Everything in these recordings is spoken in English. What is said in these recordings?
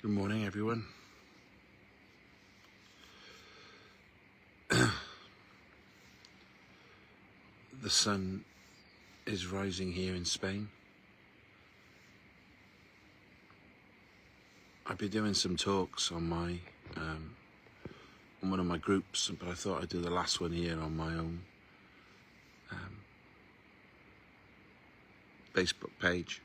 Good morning, everyone. The sun is rising here in Spain. I've been doing some talks on my on one of my groups, but I thought I'd do the last one here on my own Facebook page.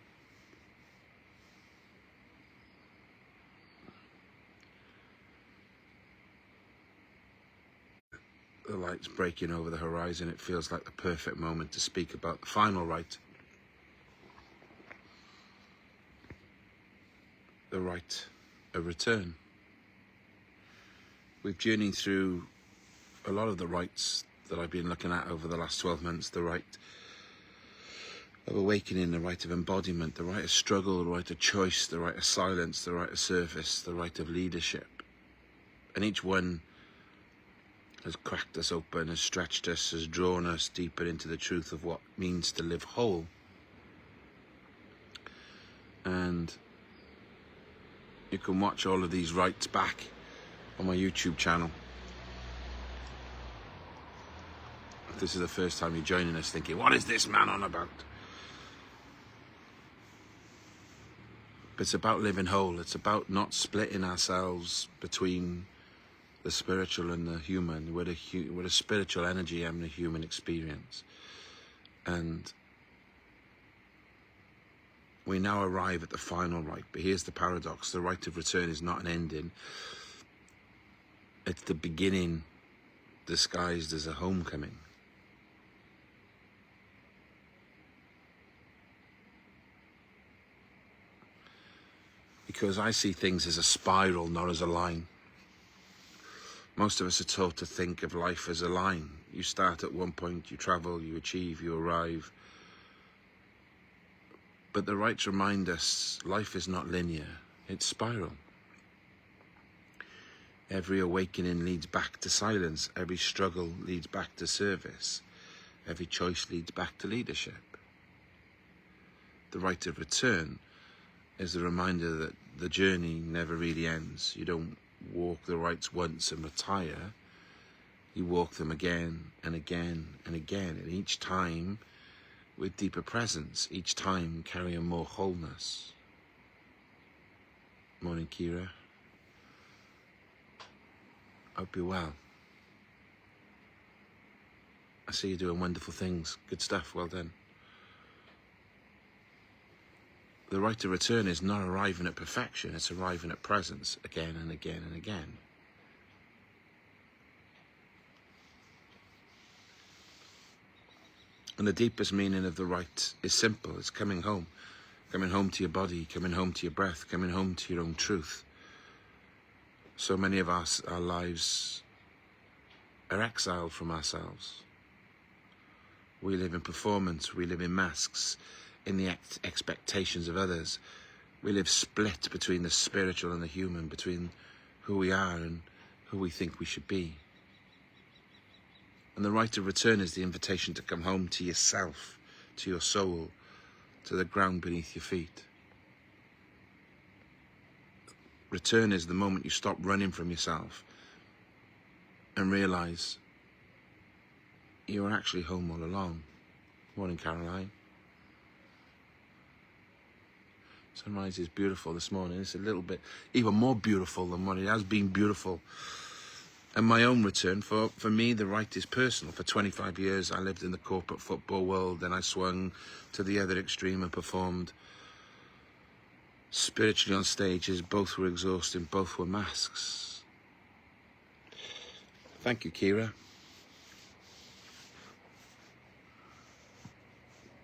The light's breaking over the horizon. It feels like the perfect moment to speak about the final rite. The Rite of Return. We've journeyed through a lot of the rites that I've been looking at over the last 12 months. The rite of awakening, the rite of embodiment, the rite of struggle, the rite of choice, the rite of silence, the rite of service, the rite of leadership. And each one has cracked us open, has stretched us, has drawn us deeper into the truth of what it means to live whole. And you can watch all of these rites back on my YouTube channel. If this is the first time you're joining us thinking, what is this man on about? But it's about living whole. It's about not splitting ourselves between the spiritual and the human. We're a spiritual energy and a human experience. And we now arrive at the final rite. But here's the paradox. The rite of return is not an ending. It's the beginning disguised as a homecoming. Because I see things as a spiral, not as a line. Most of us are taught to think of life as a line. You start at one point, you travel, you achieve, you arrive. But the rites remind us life is not linear, it's spiral. Every awakening leads back to silence. Every struggle leads back to service. Every choice leads back to leadership. The rite of return is the reminder that the journey never really ends. You don't walk the rites once and retire. You walk them again and again and again, and each time with deeper presence, each time carrying more wholeness. Morning, Kira. Hope you're well. I see you doing wonderful things. Good stuff, well done. The rite of return is not arriving at perfection, it's arriving at presence again and again and again. And the deepest meaning of the rite is simple. It's coming home. Coming home to your body, coming home to your breath, coming home to your own truth. So many of us, our lives are exiled from ourselves. We live in performance, we live in masks, in the expectations of others. We live split between the spiritual and the human, between who we are and who we think we should be. And the rite of return is the invitation to come home to yourself, to your soul, to the ground beneath your feet. Return is the moment you stop running from yourself and realize you are actually home all along. Morning, Caroline. Sunrise is beautiful this morning. It's a little bit even more beautiful than what it has been beautiful. And my own return, for me, the rite is personal. For 25 years, I lived in the corporate football world, then I swung to the other extreme and performed spiritually on stages. Both were exhausting, both were masks. Thank you, Kira.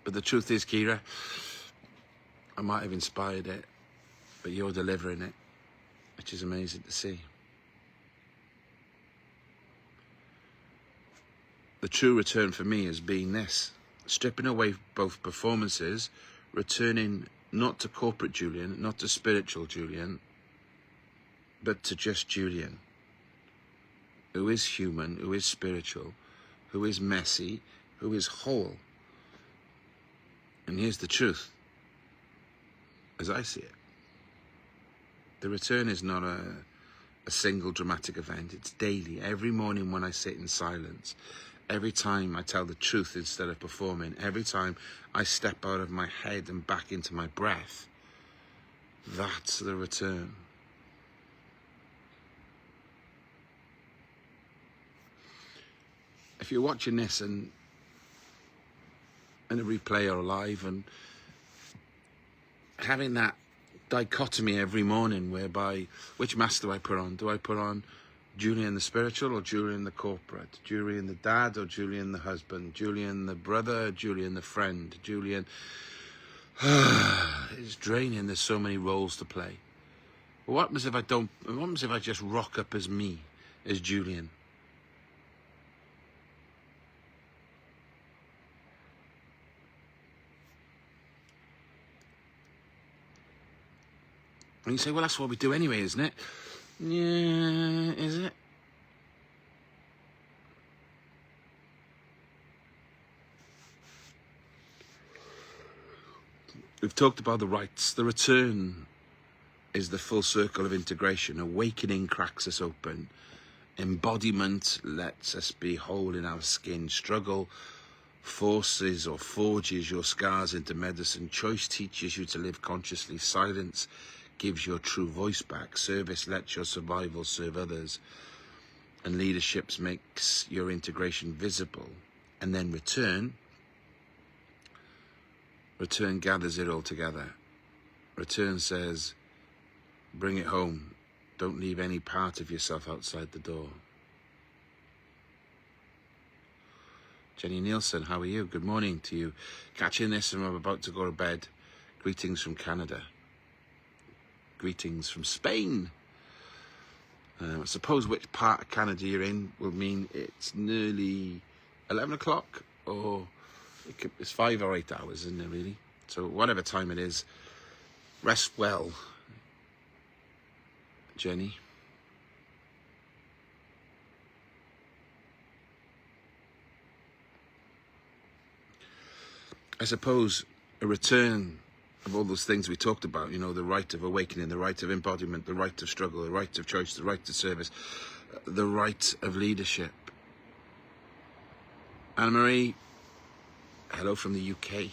But the truth is, Kira, I might have inspired it, but you're delivering it, which is amazing to see. The true return for me has been this: stripping away both performances, returning not to corporate Julian, not to spiritual Julian, but to just Julian, who is human, who is spiritual, who is messy, who is whole. And here's the truth, as I see it. The return is not a single dramatic event. It's daily. Every morning when I sit in silence, every time I tell the truth instead of performing, every time I step out of my head and back into my breath, that's the return. If you're watching this and in a replay or live, and having that dichotomy every morning whereby, which mask do I put on? Do I put on Julian the spiritual or Julian the corporate? Julian the dad or Julian the husband? Julian the brother, Julian the friend? Julian... It's draining. There's so many roles to play. What happens if I don't... What happens if I just rock up as me, as Julian? And you say, well, that's what we do anyway, isn't it? Yeah, is it? We've talked about the rites. The return is the full circle of integration. Awakening cracks us open. Embodiment lets us be whole in our skin. Struggle forces or forges your scars into medicine. Choice teaches you to live consciously. Silence gives your true voice back. Service lets your survival serve others. And leadership makes your integration visible. And then return gathers it all together. Return says, bring it home. Don't leave any part of yourself outside the door. Jenny Nielsen, how are you? Good morning to you. Catching this and I'm about to go to bed. Greetings from Canada. Greetings from Spain. I suppose which part of Canada you're in will mean it's nearly 11 o'clock, or it's 5 or 8 hours, isn't it, really? So whatever time it is, rest well, Jenny. I suppose a return of all those things we talked about, you know, the rite of awakening, the rite of embodiment, the rite of struggle, the rite of choice, the rite of service, the rite of leadership. Anne-Marie, hello from the UK.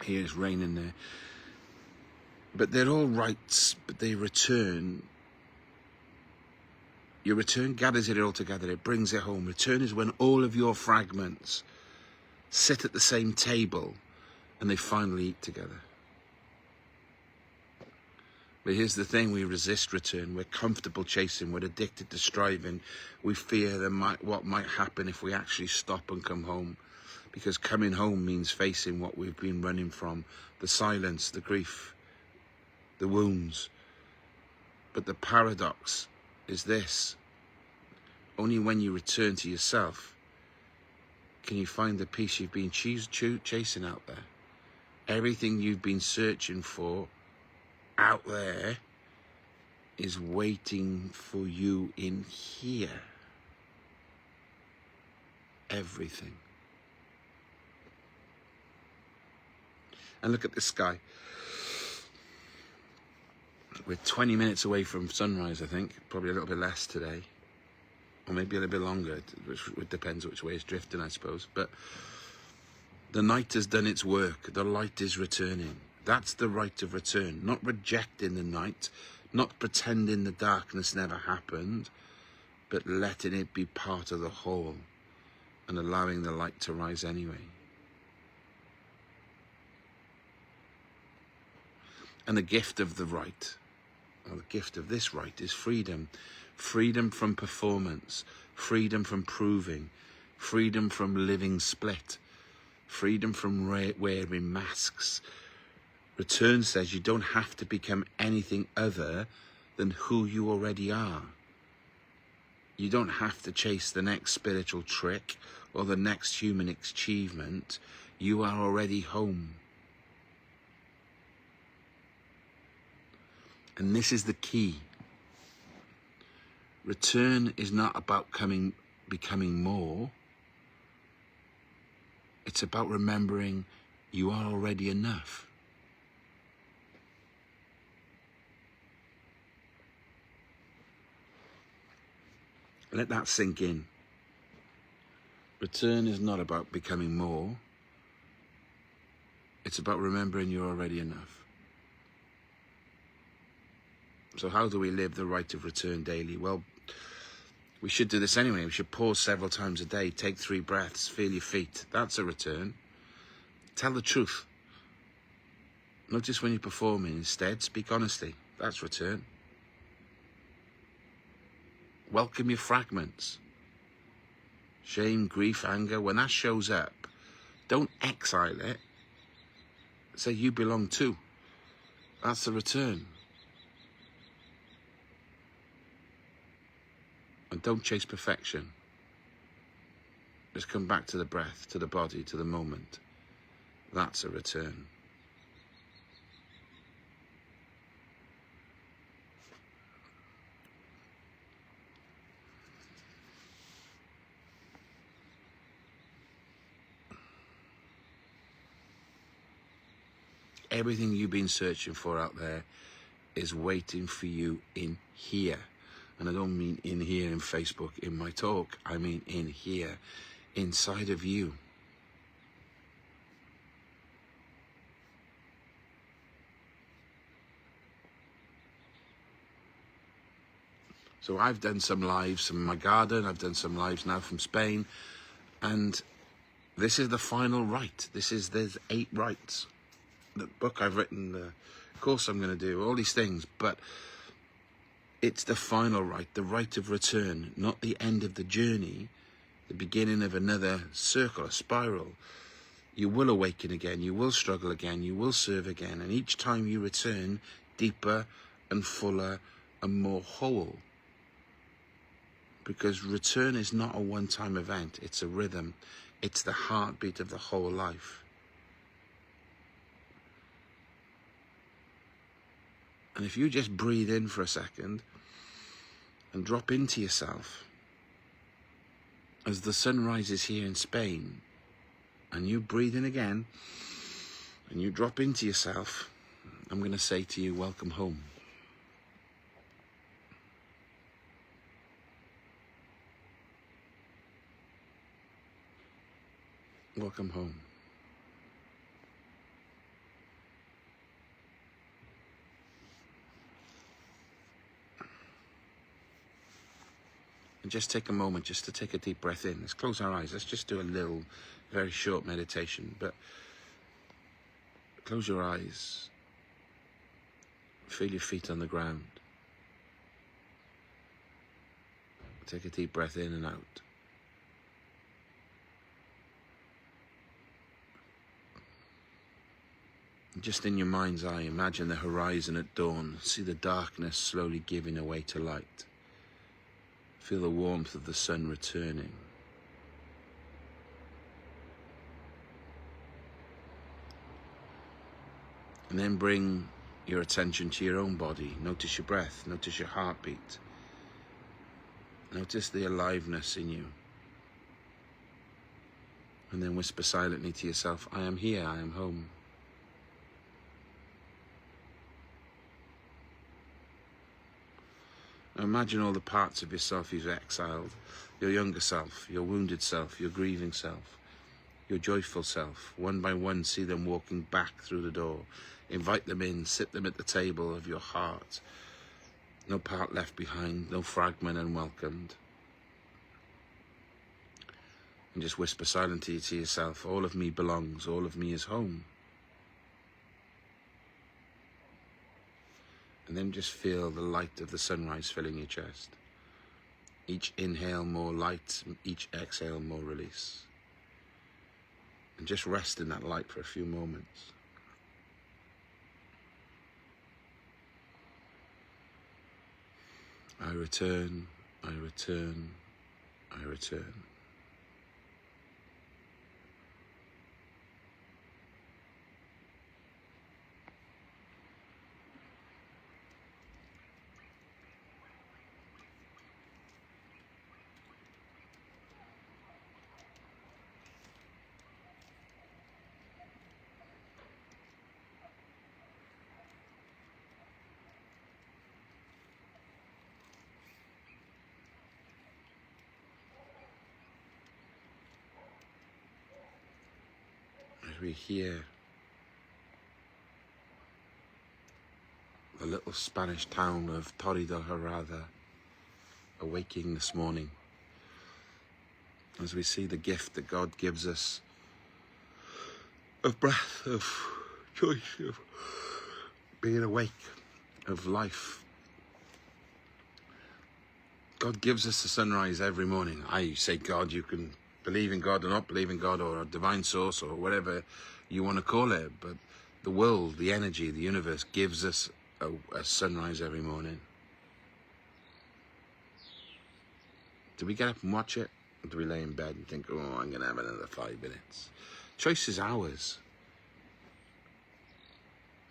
Here it's raining there. But they're all rites, but they return. Your return gathers it all together. It brings it home. Return is when all of your fragments sit at the same table and they finally eat together. But here's the thing, we resist return. We're comfortable chasing. We're addicted to striving. We fear what might happen if we actually stop and come home. Because coming home means facing what we've been running from. The silence, the grief, the wounds. But the paradox is this. Only when you return to yourself can you find the peace you've been chasing out there. Everything you've been searching for out there is waiting for you in here. Everything. And look at the sky. We're 20 minutes away from sunrise, I think. Probably a little bit less today. Or maybe a little bit longer, which depends which way it's drifting, I suppose. But the night has done its work. The light is returning. That's the rite of return. Not rejecting the night, not pretending the darkness never happened, but letting it be part of the whole and allowing the light to rise anyway. And the gift of the rite, or the gift of this rite, is freedom. Freedom from performance, freedom from proving, freedom from living split, freedom from wearing masks. Return says you don't have to become anything other than who you already are. You don't have to chase the next spiritual trick or the next human achievement. You are already home. And this is the key. Return is not about becoming more. It's about remembering you are already enough. Let that sink in. Return is not about becoming more. It's about remembering you're already enough. So how do we live the rite of return daily? Well, we should do this anyway. We should pause several times a day, take 3 breaths, feel your feet. That's a return. Tell the truth. Notice when you're performing, instead, speak honestly. That's return. Welcome your fragments. Shame, grief, anger. When that shows up, don't exile it. Say you belong too. That's the return. And don't chase perfection. Just come back to the breath, to the body, to the moment. That's a return. Everything you've been searching for out there is waiting for you in here. And I don't mean in here in Facebook, in my talk. I mean in here, inside of you. So I've done some lives from my garden. I've done some lives now from Spain. And this is the final rite. There's 8 rites. The book I've written, the course I'm going to do, all these things. But it's the final rite, the rite of return, not the end of the journey, the beginning of another circle, a spiral. You will awaken again, you will struggle again, you will serve again. And each time you return, deeper and fuller and more whole. Because return is not a one-time event, it's a rhythm. It's the heartbeat of the whole life. And if you just breathe in for a second and drop into yourself, as the sun rises here in Spain, and you breathe in again, and you drop into yourself, I'm going to say to you, welcome home. Welcome home. And just take a moment just to take a deep breath in. Let's close our eyes. Let's just do a little, very short meditation. But close your eyes. Feel your feet on the ground. Take a deep breath in and out. Just in your mind's eye, imagine the horizon at dawn. See the darkness slowly giving away to light. Feel the warmth of the sun returning. And then bring your attention to your own body. Notice your breath, notice your heartbeat. Notice the aliveness in you. And then whisper silently to yourself, I am here, I am home. Now imagine all the parts of yourself you've exiled. Your younger self, your wounded self, your grieving self, your joyful self. One by one, see them walking back through the door. Invite them in, sit them at the table of your heart. No part left behind, no fragment unwelcomed. And just whisper silently to yourself, all of me belongs, all of me is home. And then just feel the light of the sunrise filling your chest. Each inhale more light, each exhale more release. And just rest in that light for a few moments. I return, I return, I return. we hear the little Spanish town of Torre del Harada awaking this morning, as we see the gift that God gives us of breath, of choice, of being awake, of life. God gives us the sunrise every morning. I say God, you can believe in God or not believe in God, or a divine source, or whatever you want to call it, but the world, the energy, the universe gives us a sunrise every morning. Do we get up and watch it? Or do we lay in bed and think, oh, I'm going to have another 5 minutes? Choice is ours.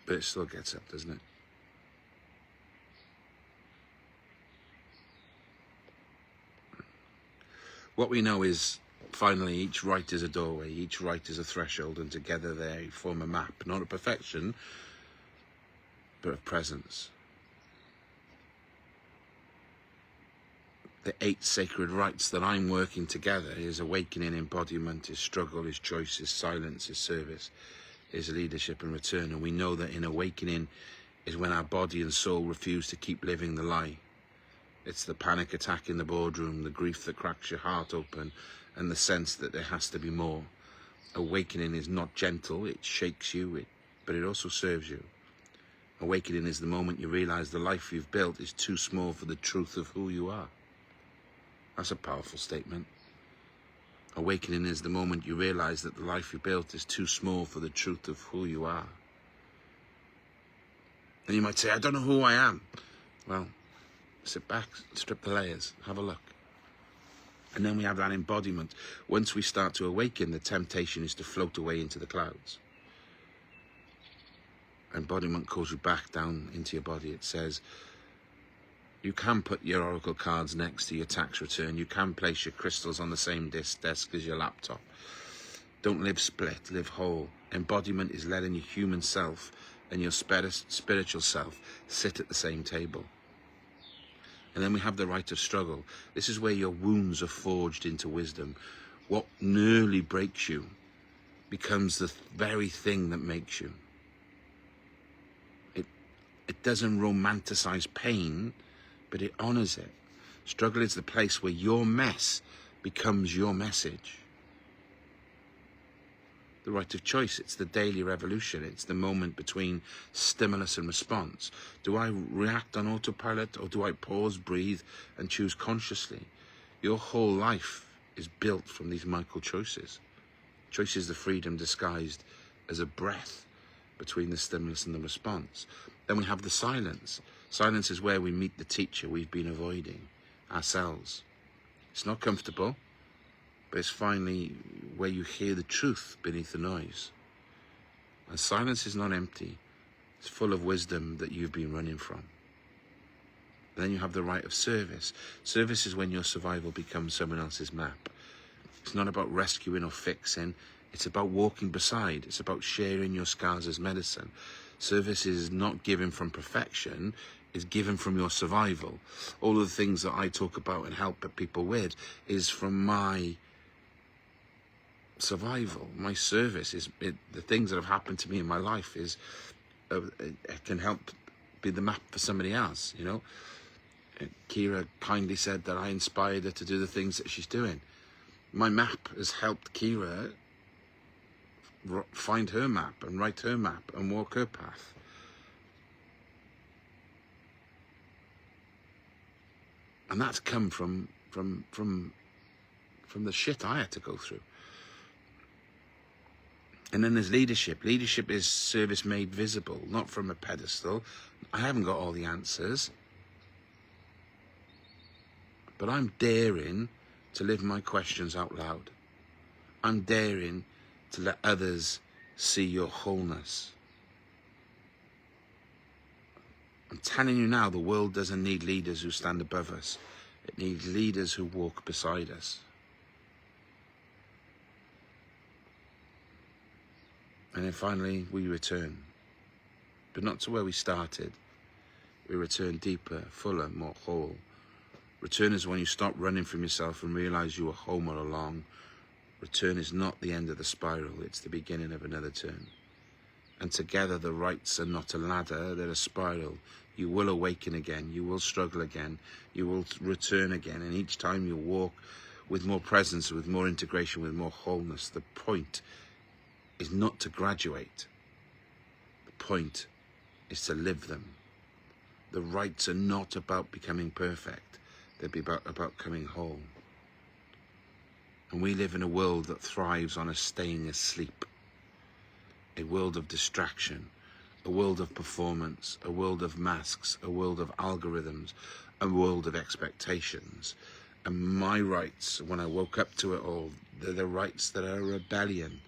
But it still gets up, doesn't it? What we know is, finally, each rite is a doorway, each rite is a threshold, and together they form a map, not of perfection, but of presence. The 8 sacred rites that I'm working together is awakening, embodiment, is struggle, is choice, is silence, is service, is leadership and return. And we know that in awakening is when our body and soul refuse to keep living the lie. It's the panic attack in the boardroom, the grief that cracks your heart open, and the sense that there has to be more. Awakening is not gentle, it shakes you, but it also serves you. Awakening is the moment you realize the life you've built is too small for the truth of who you are. That's a powerful statement. Awakening is the moment you realize that the life you built is too small for the truth of who you are. And you might say, I don't know who I am. Well, sit back, strip the layers, have a look. And then we have that embodiment. Once we start to awaken, the temptation is to float away into the clouds. Embodiment calls you back down into your body. It says, you can put your oracle cards next to your tax return. You can place your crystals on the same desk as your laptop. Don't live split, live whole. Embodiment is letting your human self and your spiritual self sit at the same table. And then we have the rite of struggle. This is where your wounds are forged into wisdom. What nearly breaks you becomes the very thing that makes you. It doesn't romanticize pain, but it honors it. Struggle is the place where your mess becomes your message. The rite of choice, it's the daily revolution. It's the moment between stimulus and response. Do I react on autopilot, or do I pause, breathe, and choose consciously? Your whole life is built from these micro choices. Choice is the freedom disguised as a breath between the stimulus and the response. Then we have the silence. Silence is where we meet the teacher we've been avoiding, ourselves. It's not comfortable, but it's finally where you hear the truth beneath the noise. And silence is not empty. It's full of wisdom that you've been running from. Then you have the rite of service. Service is when your survival becomes someone else's map. It's not about rescuing or fixing. It's about walking beside. It's about sharing your scars as medicine. Service is not given from perfection. It's given from your survival. All of the things that I talk about and help people with is from my survival. My service is the things that have happened to me in my life is it can help be the map for somebody else. You know, Kira kindly said that I inspired her to do the things that she's doing. My map has helped Kira find her map and write her map and walk her path. And that's come from the shit I had to go through. And then there's leadership. Leadership is service made visible, not from a pedestal. I haven't got all the answers, but I'm daring to live my questions out loud. I'm daring to let others see your wholeness. I'm telling you now, the world doesn't need leaders who stand above us. It needs leaders who walk beside us. And then finally, we return. But not to where we started. We return deeper, fuller, more whole. Return is when you stop running from yourself and realize you were home all along. Return is not the end of the spiral, it's the beginning of another turn. And together the rites are not a ladder, they're a spiral. You will awaken again, you will struggle again, you will return again, and each time you walk with more presence, with more integration, with more wholeness. The point is not to graduate. The point is to live them. The rites are not about becoming perfect, they're about coming whole. And we live in a world that thrives on us staying asleep. A world of distraction, a world of performance, a world of masks, a world of algorithms, a world of expectations. And my rites, when I woke up to it all, they're the rites that are a rebellion.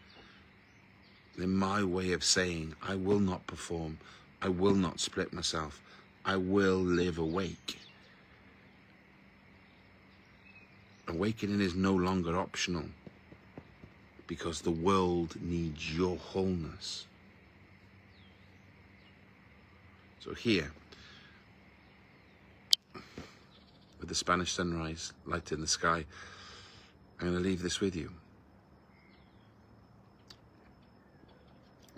They're my way of saying, I will not perform, I will not split myself, I will live awake. Awakening is no longer optional because the world needs your wholeness. So here, with the Spanish sunrise light in the sky, I'm going to leave this with you.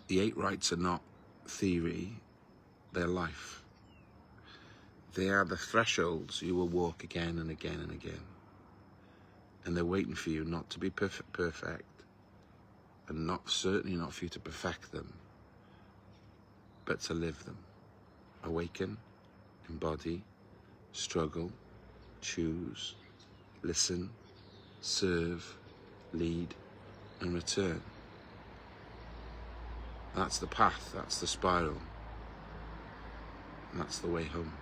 The 8 rites are not theory, they're life. They are the thresholds you will walk again and again and again. And they're waiting for you not to be perfect, and certainly not for you to perfect them, but to live them. Awaken, embody, struggle, choose, listen, serve, lead, and return. That's the path, that's the spiral, and that's the way home.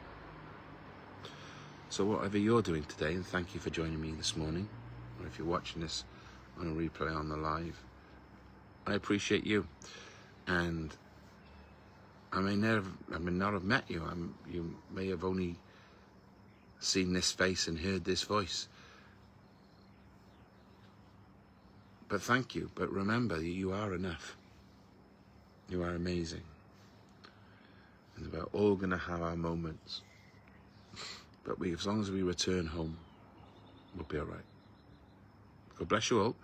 So whatever you're doing today, and thank you for joining me this morning, or if you're watching this on a replay on the live, I appreciate you. And I may not have met you. You may have only seen this face and heard this voice. But thank you. But remember, you are enough. You are amazing. And we're all going to have our moments. But as long as we return home, we'll be all right. God bless you all.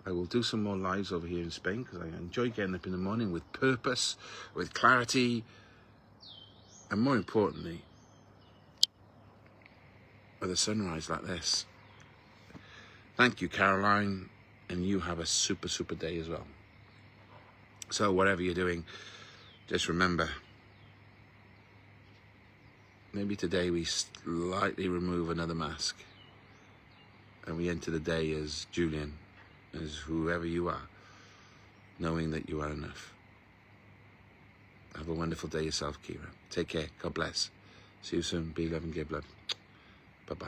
I will do some more lives over here in Spain because I enjoy getting up in the morning with purpose, with clarity, and more importantly, with a sunrise like this. Thank you, Caroline, and you have a super, super day as well. So whatever you're doing, just remember, maybe today we slightly remove another mask and we enter the day as Julian, as whoever you are, knowing that you are enough. Have a wonderful day yourself, Kira. Take care. God bless. See you soon. Be love and give love. Bye-bye.